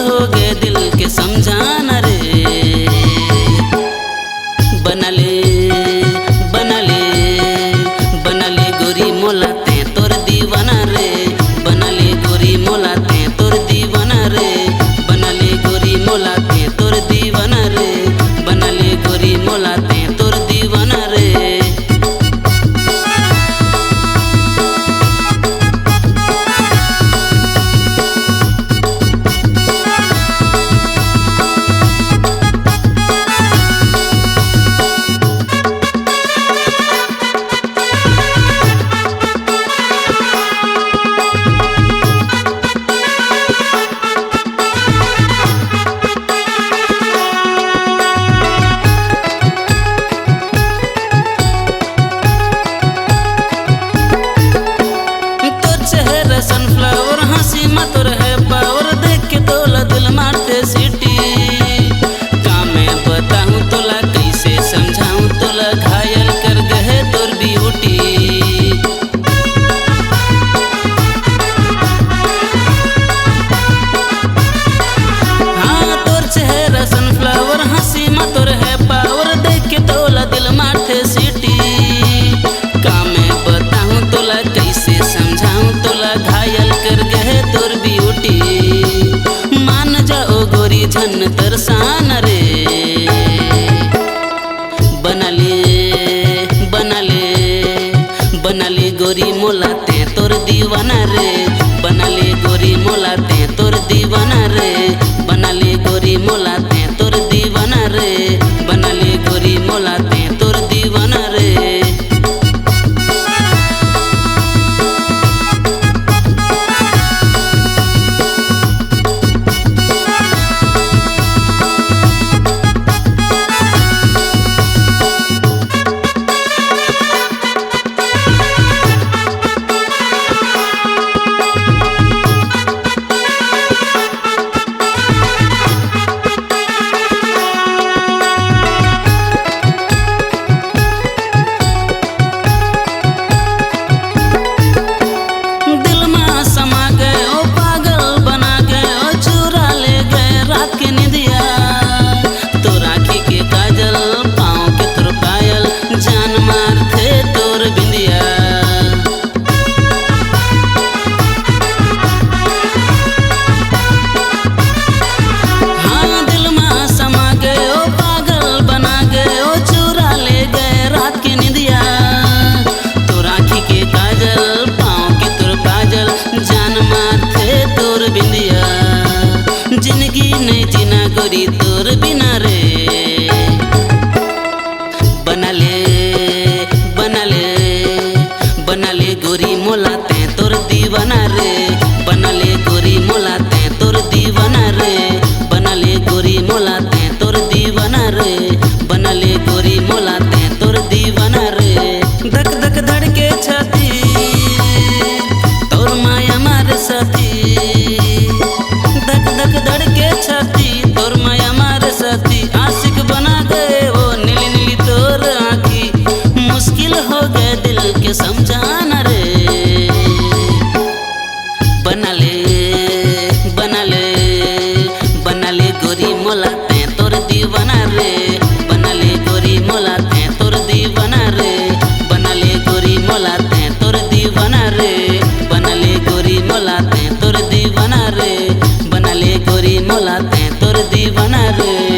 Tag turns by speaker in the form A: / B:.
A: हो गए दिल के समझाना रे। बनले बनले बनले गोरी मोला ते तोर दीवाना रे। बनले गोरी मोला ते तोर दीवाना रे। बनले गोरी मोला ते तोर दीवाना रे। बनले गोरी मोला ते तोर दीवाना रे। सनफ्लावर हंसी मत रहे पावर देख के तोला दिल मारते सीटी। का मैं बताऊं तोला कैसे समझाऊं तोला घायल कर गए तोर ब्यूटी। हाँ तोर चेहरा सनफ्लावर हंसी मत रहे पावर देख के तोला दिल मारते सीटी। का मैं बताऊं तोला कैसे समझाऊं तोला घायल कर गए तोर ब्यूटी। मान जाओ गोरी झन तरसान रे। बनले बनले बनले गोरी मोला ते तोर दीवाना रे। बनले गोरी मोला ते तोर दीवाना रे। बनले गोरी मोला ते तोर दीवाना रे। बनले गोरी मोला ते तोर दीवाना रे। जिंदगी नहीं जीना गोरी तोर बिना रे। बनले बनले बनले गोरी मोला ते तोर दीवाना रे। बनले गोरी मोला ते तोर दीवाना रे। बनले गोरी मोला ते तोर दीवाना रे। बनले गोरी मोला ते तोर दीवाना रे। धक धक धड़के छाती तोर माया मारे साथी। धक धक धड़के छाती तोर माया मारे साथी। आशिक बना गए वो नीली नीली तोर आँखी। मुश्किल हो गए दिल के समझाना रे। बनले बनले बनले गोरी मोला ते तोर दीवाना रे। बनले गोरी मोला ते तोर दीवाना रे। बनले गोरी मोला ते तोर दीवाना रे। बनले गोरी मोला ते तोर दीवाना रे। बनले गोरी मोला ते तोर दीवाना रे।